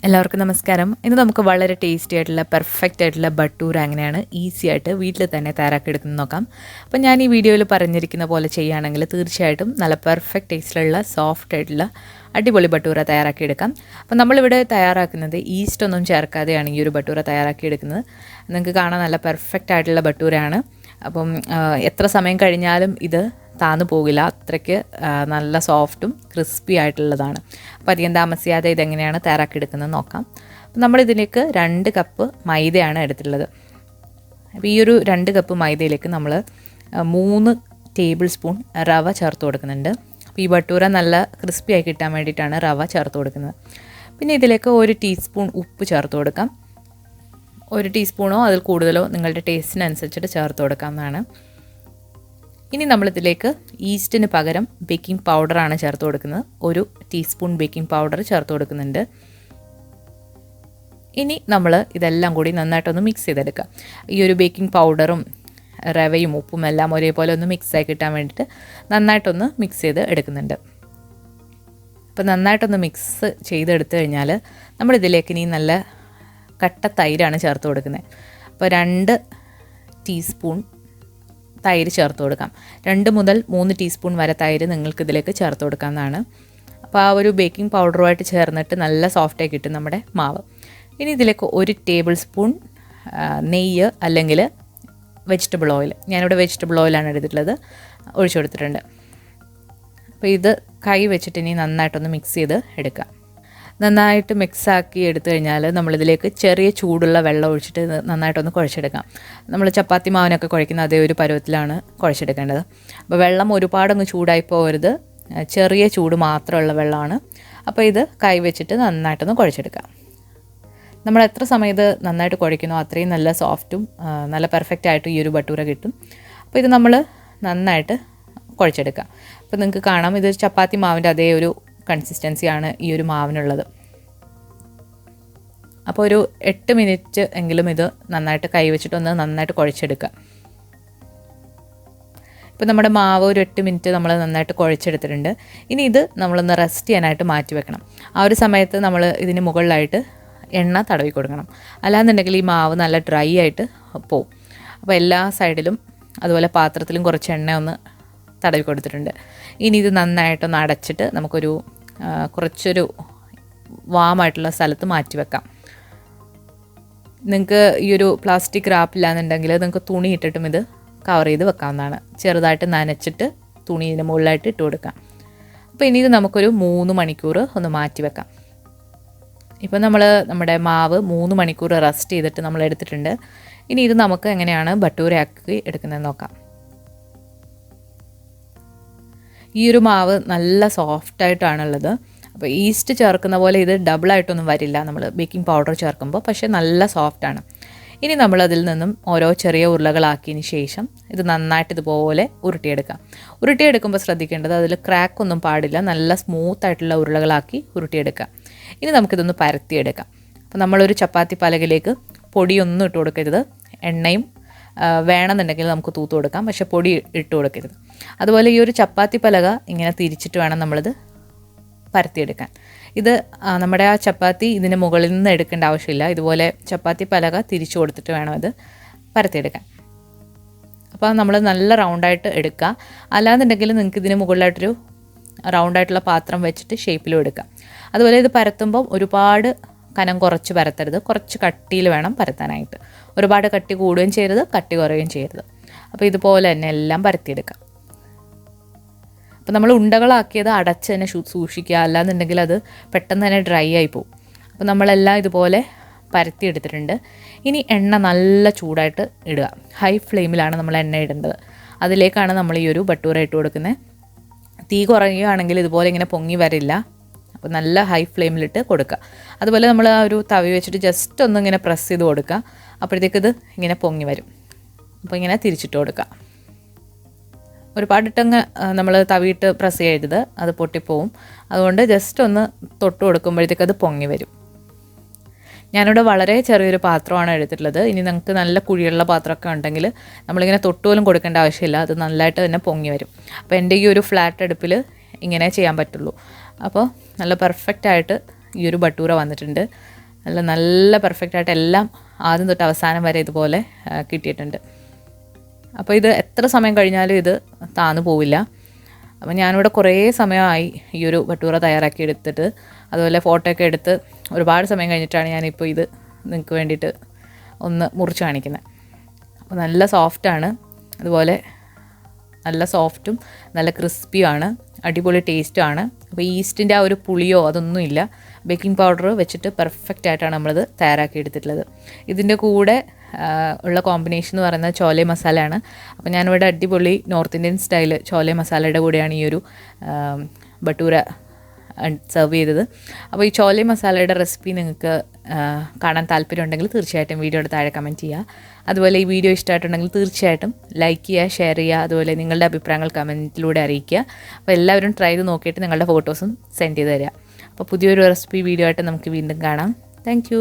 എല്ലാവർക്കും നമസ്കാരം. ഇന്ന് നമുക്ക് വളരെ ടേസ്റ്റി ആയിട്ടുള്ള പെർഫെക്റ്റ് ആയിട്ടുള്ള ബട്ടൂര എങ്ങനെയാണ് ഈസി ആയിട്ട് വീട്ടിൽ തന്നെ തയ്യാറാക്കിയെടുക്കുന്നത് നോക്കാം. അപ്പോൾ ഞാൻ ഈ വീഡിയോയിൽ പറഞ്ഞിരിക്കുന്ന പോലെ ചെയ്യുകയാണെങ്കിൽ തീർച്ചയായിട്ടും നല്ല പെർഫെക്റ്റ് ടേസ്റ്റിലുള്ള സോഫ്റ്റ് ആയിട്ടുള്ള അടിപൊളി ബട്ടൂര തയ്യാറാക്കിയെടുക്കാം. അപ്പോൾ നമ്മളിവിടെ തയ്യാറാക്കുന്നത് ഈസ്റ്റ് ഒന്നും ചേർക്കാതെയാണ് ഈ ഒരു ബട്ടൂര തയ്യാറാക്കിയെടുക്കുന്നത്. നിങ്ങൾക്ക് കാണാൻ നല്ല പെർഫെക്റ്റ് ആയിട്ടുള്ള ബട്ടൂരയാണ്. അപ്പം എത്ര സമയം കഴിഞ്ഞാലും ഇത് താന്നു പോകില്ല, അത്രയ്ക്ക് നല്ല സോഫ്റ്റും ക്രിസ്പി ആയിട്ടുള്ളതാണ്. അപ്പോൾ അധികം താമസിയാതെ ഇതെങ്ങനെയാണ് തയ്യാറാക്കിയെടുക്കുന്നത് നോക്കാം. അപ്പോൾ നമ്മളിതിലേക്ക് 2 കപ്പ് മൈദയാണ് എടുത്തിട്ടുള്ളത്. അപ്പോൾ ഈ ഒരു 2 കപ്പ് മൈദയിലേക്ക് നമ്മൾ 3 ടേബിൾ സ്പൂൺ റവ ചേർത്ത് കൊടുക്കുന്നുണ്ട്. അപ്പോൾ ഈ ബട്ടൂര നല്ല ക്രിസ്പി ആയി കിട്ടാൻ വേണ്ടിയിട്ടാണ് റവ ചേർത്ത് കൊടുക്കുന്നത്. പിന്നെ ഇതിലേക്ക് 1 ടീസ്പൂൺ ഉപ്പ് ചേർത്ത് കൊടുക്കാം. 1 ടീസ്പൂണോ അതിൽ കൂടുതലോ നിങ്ങളുടെ ടേസ്റ്റിനനുസരിച്ചിട്ട് ചേർത്ത് കൊടുക്കാവുന്നതാണ്. ഇനി നമ്മളിതിലേക്ക് ഈസ്റ്റിന് പകരം ബേക്കിംഗ് പൗഡറാണ് ചേർത്ത് കൊടുക്കുന്നത്. 1 ടീസ്പൂൺ ബേക്കിംഗ് പൗഡർ ചേർത്ത് കൊടുക്കുന്നുണ്ട്. ഇനി നമ്മൾ ഇതെല്ലാം കൂടി നന്നായിട്ടൊന്ന് മിക്സ് ചെയ്തെടുക്കുക. ഈ ഒരു ബേക്കിംഗ് പൗഡറും റവയും ഉപ്പും എല്ലാം ഒരേപോലെ ഒന്ന് മിക്സായി കിട്ടാൻ വേണ്ടിയിട്ട് നന്നായിട്ടൊന്ന് മിക്സ് ചെയ്ത് എടുക്കുന്നുണ്ട്. അപ്പോൾ നന്നായിട്ടൊന്ന് മിക്സ് ചെയ്തെടുത്തു കഴിഞ്ഞാൽ നമ്മളിതിലേക്ക് ഇനി നല്ല കട്ട തൈരാണ് ചേർത്ത് കൊടുക്കുന്നത്. അപ്പോൾ 2 ടീസ്പൂൺ തൈര് ചേർത്ത് കൊടുക്കാം. 2 മുതൽ 3 ടീസ്പൂൺ വരെ തൈര് നിങ്ങൾക്കിതിലേക്ക് ചേർത്ത് കൊടുക്കാവുന്നതാണ്. അപ്പോൾ ആ ഒരു ബേക്കിംഗ് പൗഡറുമായിട്ട് ചേർന്നിട്ട് നല്ല സോഫ്റ്റായി കിട്ടും നമ്മുടെ മാവ്. ഇനി ഇതിലേക്ക് 1 ടേബിൾ സ്പൂൺ നെയ്യ് അല്ലെങ്കിൽ വെജിറ്റബിൾ ഓയിൽ, ഞാനിവിടെ വെജിറ്റബിൾ ഓയിലാണ് എടുത്തിട്ടുള്ളത്, ഒഴിച്ചു കൊടുത്തിട്ടുണ്ട്. അപ്പോൾ ഇത് കൈ വെച്ചിട്ട് ഇനി നന്നായിട്ടൊന്ന് മിക്സ് ചെയ്ത് എടുക്കാം. നന്നായിട്ട് മിക്സാക്കി എടുത്തു കഴിഞ്ഞാൽ നമ്മളിതിലേക്ക് ചെറിയ ചൂടുള്ള വെള്ളം ഒഴിച്ചിട്ട് നന്നായിട്ടൊന്ന് കുഴച്ചെടുക്കാം. നമ്മൾ ചപ്പാത്തി മാവിനൊക്കെ കുഴക്കുന്ന അതേ ഒരു പരുവത്തിലാണ് കുഴച്ചെടുക്കേണ്ടത്. അപ്പോൾ വെള്ളം ഒരുപാടങ്ങ് ചൂടായി പോകരുത്, ചെറിയ ചൂട് മാത്രമുള്ള വെള്ളമാണ്. അപ്പോൾ ഇത് കൈ വെച്ചിട്ട് നന്നായിട്ടൊന്ന് കുഴച്ചെടുക്കാം. നമ്മൾ എത്ര സമയം ഇത് നന്നായിട്ട് കുഴയ്ക്കുന്നോ അത്രയും നല്ല സോഫ്റ്റും നല്ല പെർഫെക്റ്റ് ആയിട്ട് ഈ ഒരു ബട്ടൂര കിട്ടും. അപ്പോൾ ഇത് നമ്മൾ നന്നായിട്ട് കുഴച്ചെടുക്കാം. അപ്പോൾ നിങ്ങൾക്ക് കാണാം, ഇത് ചപ്പാത്തി മാവിൻ്റെ അതേ ഒരു കൺസിസ്റ്റൻസിയാണ് ഈ ഒരു മാവിനുള്ളത്. അപ്പോൾ ഒരു 8 മിനിറ്റ് എങ്കിലും ഇത് നന്നായിട്ട് കൈവച്ചിട്ടൊന്ന് നന്നായിട്ട് കുഴച്ചെടുക്കുക. ഇപ്പോൾ നമ്മുടെ മാവ് ഒരു 8 മിനിറ്റ് നമ്മൾ നന്നായിട്ട് കുഴച്ചെടുത്തിട്ടുണ്ട്. ഇനി ഇത് നമ്മളൊന്ന് റെസ്റ്റ് ചെയ്യാനായിട്ട് മാറ്റി വെക്കണം. ആ ഒരു സമയത്ത് നമ്മൾ ഇതിന് മുകളിലായിട്ട് എണ്ണ തടവി കൊടുക്കണം. അല്ലാന്നുണ്ടെങ്കിൽ ഈ മാവ് നല്ല ഡ്രൈ ആയിട്ട് പോവും. അപ്പോൾ എല്ലാ സൈഡിലും അതുപോലെ പാത്രത്തിലും കുറച്ച് എണ്ണ ഒന്ന് തടവി കൊടുത്തിട്ടുണ്ട്. ഇനി ഇത് നന്നായിട്ടൊന്ന് അടച്ചിട്ട് നമുക്കൊരു കുറച്ചൊരു വാമായിട്ടുള്ള സ്ഥലത്ത് മാറ്റി വെക്കാം. നിങ്ങൾക്ക് ഈ ഒരു പ്ലാസ്റ്റിക് റാപ്പില്ലാന്നുണ്ടെങ്കിൽ നിങ്ങൾക്ക് തുണി ഇട്ടിട്ടും ഇത് കവർ ചെയ്ത് വെക്കാവുന്നതാണ്. ചെറുതായിട്ട് നനച്ചിട്ട് തുണി ഇതിന് മുകളിലായിട്ട് ഇട്ട് കൊടുക്കാം. അപ്പോൾ ഇനി ഇത് നമുക്കൊരു 3 മണിക്കൂർ ഒന്ന് മാറ്റി വെക്കാം. ഇപ്പോൾ നമ്മുടെ മാവ് 3 മണിക്കൂർ റെസ്റ്റ് ചെയ്തിട്ട് നമ്മൾ എടുത്തിട്ടുണ്ട്. ഇനി ഇത് നമുക്ക് എങ്ങനെയാണ് ബട്ടൂരയാക്കി എടുക്കുന്നതെന്ന് നോക്കാം. ഈ ഒരു മാവ് നല്ല സോഫ്റ്റായിട്ടാണുള്ളത്. അപ്പോൾ ഈസ്റ്റ് ചേർക്കുന്ന പോലെ ഇത് ഡബിളായിട്ടൊന്നും വരില്ല നമ്മൾ ബേക്കിംഗ് പൗഡർ ചേർക്കുമ്പോൾ, പക്ഷേ നല്ല സോഫ്റ്റാണ്. ഇനി നമ്മളതിൽ നിന്നും ഓരോ ചെറിയ ഉരുളകളാക്കിയതിന് ശേഷം ഇത് നന്നായിട്ട് ഇതുപോലെ ഉരുട്ടിയെടുക്കാം. ഉരുട്ടിയെടുക്കുമ്പോൾ ശ്രദ്ധിക്കേണ്ടത് അതിൽ ക്രാക്കൊന്നും പാടില്ല, നല്ല സ്മൂത്തായിട്ടുള്ള ഉരുളകളാക്കി ഉരുട്ടിയെടുക്കാം. ഇനി നമുക്കിതൊന്ന് പരത്തിയെടുക്കാം. അപ്പോൾ നമ്മളൊരു ചപ്പാത്തി പലകയിലേക്ക് പൊടിയൊന്നും ഇട്ട് കൊടുക്കരുത്. എണ്ണയും വേണമെന്നുണ്ടെങ്കിൽ നമുക്ക് തൂത്ത് കൊടുക്കാം, പക്ഷെ പൊടി ഇട്ട് കൊടുക്കരുത്. അതുപോലെ ഈ ഒരു ചപ്പാത്തി പലക ഇങ്ങനെ തിരിച്ചിട്ട് വേണം നമ്മളിത് പരത്തിയെടുക്കാൻ. ഇത് നമ്മുടെ ആ ചപ്പാത്തി ഇതിന് മുകളിൽ നിന്ന് എടുക്കേണ്ട ആവശ്യമില്ല. ഇതുപോലെ ചപ്പാത്തി പലക തിരിച്ചു കൊടുത്തിട്ട് വേണം ഇത് പരത്തിയെടുക്കാൻ. അപ്പോൾ നമ്മൾ നല്ല റൗണ്ടായിട്ട് എടുക്കുക. അല്ലാന്നുണ്ടെങ്കിൽ നിങ്ങൾക്ക് ഇതിന് മുകളിലായിട്ടൊരു റൗണ്ടായിട്ടുള്ള പാത്രം വെച്ചിട്ട് ഷേപ്പിലും എടുക്കാം. അതുപോലെ ഇത് പരത്തുമ്പം ഒരുപാട് കനം കുറച്ച് പരത്തരുത്, കുറച്ച് കട്ടിയിൽ വേണം പരത്താനായിട്ട്. ഒരുപാട് കട്ടി കൂടുകയും ചെയ്യരുത്, കട്ടി കുറയുകയും ചെയ്യരുത്. അപ്പോൾ ഇതുപോലെ തന്നെ എല്ലാം പരത്തിയെടുക്കാം. അപ്പോൾ നമ്മൾ ഉണ്ടകളാക്കിയത് അടച്ച് തന്നെ സൂക്ഷിക്കുക, അല്ലാന്നുണ്ടെങ്കിൽ അത് പെട്ടെന്ന് തന്നെ ഡ്രൈ ആയി പോകും. അപ്പോൾ നമ്മളെല്ലാം ഇതുപോലെ പരത്തിയെടുത്തിട്ടുണ്ട്. ഇനി എണ്ണ നല്ല ചൂടായിട്ട് ഇടുക. ഹൈ ഫ്ലെയിമിലാണ് നമ്മൾ എണ്ണ ഇടേണ്ടത്. അതിലേക്കാണ് നമ്മൾ ഈ ഒരു ബട്ടൂര ഇട്ട് കൊടുക്കുന്നത്. തീ കുറയുകയാണെങ്കിൽ ഇതുപോലെ ഇങ്ങനെ പൊങ്ങി വരില്ല. അപ്പോൾ നല്ല ഹൈ ഫ്ലെയിമിലിട്ട് കൊടുക്കുക. അതുപോലെ നമ്മൾ ആ ഒരു തവി വെച്ചിട്ട് ജസ്റ്റ് ഒന്ന് ഇങ്ങനെ പ്രസ് ചെയ്ത് കൊടുക്കുക. അപ്പോഴത്തേക്ക് ഇത് ഇങ്ങനെ പൊങ്ങി വരും. അപ്പോൾ ഇങ്ങനെ തിരിച്ചിട്ട് കൊടുക്കുക. ഒരുപാടിട്ടങ്ങ് നമ്മൾ തവിയിട്ട് പ്രസ് ചെയ്യരുത്, അത് പൊട്ടിപ്പോവും. അതുകൊണ്ട് ജസ്റ്റ് ഒന്ന് തൊട്ട് കൊടുക്കുമ്പോഴത്തേക്ക് അത് പൊങ്ങി വരും. ഞാനിവിടെ വളരെ ചെറിയൊരു പാത്രമാണ് എടുത്തിട്ടുള്ളത്. ഇനി നിങ്ങൾക്ക് നല്ല കുഴിയുള്ള പാത്രമൊക്കെ ഉണ്ടെങ്കിൽ നമ്മളിങ്ങനെ തൊട്ടുപോലും കൊടുക്കേണ്ട ആവശ്യമില്ല, അത് നല്ലതായിട്ട് തന്നെ പൊങ്ങി വരും. അപ്പോൾ എൻ്റെ ഈ ഒരു ഫ്ലാറ്റ് അടുപ്പിൽ ഇങ്ങനെ ചെയ്യാൻ പറ്റുള്ളൂ. അപ്പോൾ നല്ല പെർഫെക്റ്റായിട്ട് ഈ ഒരു ബട്ടൂര വന്നിട്ടുണ്ട്. നല്ല പെർഫെക്റ്റായിട്ട് എല്ലാം ആദ്യം തൊട്ട് അവസാനം വരെ ഇതുപോലെ കിട്ടിയിട്ടുണ്ട്. അപ്പോൾ ഇത് എത്ര സമയം കഴിഞ്ഞാലും ഇത് താന്നു പോവില്ല. അപ്പോൾ ഞാനിവിടെ കുറേ സമയമായി ഈ ഒരു ഭട്ടൂറ തയ്യാറാക്കി എടുത്തിട്ട്, അതുപോലെ ഫോട്ടോ ഒക്കെ എടുത്ത് ഒരുപാട് സമയം കഴിഞ്ഞിട്ടാണ് ഞാനിപ്പോൾ ഇത് നിങ്ങൾക്ക് വേണ്ടിയിട്ട് ഒന്ന് മുറിച്ച് കാണിക്കുന്നത്. അപ്പോൾ നല്ല സോഫ്റ്റാണ്, അതുപോലെ നല്ല സോഫ്റ്റും നല്ല ക്രിസ്പിയുമാണ്, അടിപൊളി ടേസ്റ്റുമാണ്. അപ്പോൾ ഈസ്റ്റിൻ്റെ ആ ഒരു പുളിയോ അതൊന്നുമില്ല. ബേക്കിംഗ് പൗഡർ വെച്ചിട്ട് പെർഫെക്റ്റ് ആയിട്ടാണ് നമ്മളിത് തയ്യാറാക്കി എടുത്തിട്ടുള്ളത്. ഇതിൻ്റെ കൂടെ ഉള്ള കോമ്പിനേഷൻ എന്ന് പറയുന്നത് ചോലെ മസാലയാണ്. അപ്പോൾ ഞാനിവിടെ അടിപൊളി നോർത്ത് ഇന്ത്യൻ സ്റ്റൈൽ ചോലെ മസാലയുടെ കൂടെയാണ് ഈ ഒരു ഭട്ടൂര സെർവ് ചെയ്തത്. അപ്പോൾ ഈ ചോലെ മസാലയുടെ റെസിപ്പി നിങ്ങൾക്ക് കാണാൻ താല്പര്യമുണ്ടെങ്കിൽ തീർച്ചയായിട്ടും വീഡിയോയുടെ താഴെ കമൻറ്റ് ചെയ്യുക. അതുപോലെ ഈ വീഡിയോ ഇഷ്ടമായിട്ടുണ്ടെങ്കിൽ തീർച്ചയായിട്ടും ലൈക്ക് ചെയ്യുക, ഷെയർ ചെയ്യുക, അതുപോലെ നിങ്ങളുടെ അഭിപ്രായങ്ങൾ കമൻറ്റിലൂടെ അറിയിക്കുക. അപ്പോൾ എല്ലാവരും ട്രൈ ചെയ്ത് നോക്കിയിട്ട് നിങ്ങളുടെ ഫോട്ടോസും സെൻഡ് ചെയ്ത് തരിക. അപ്പോൾ പുതിയൊരു റെസിപ്പി വീഡിയോ ആയിട്ട് നമുക്ക് വീണ്ടും കാണാം. താങ്ക്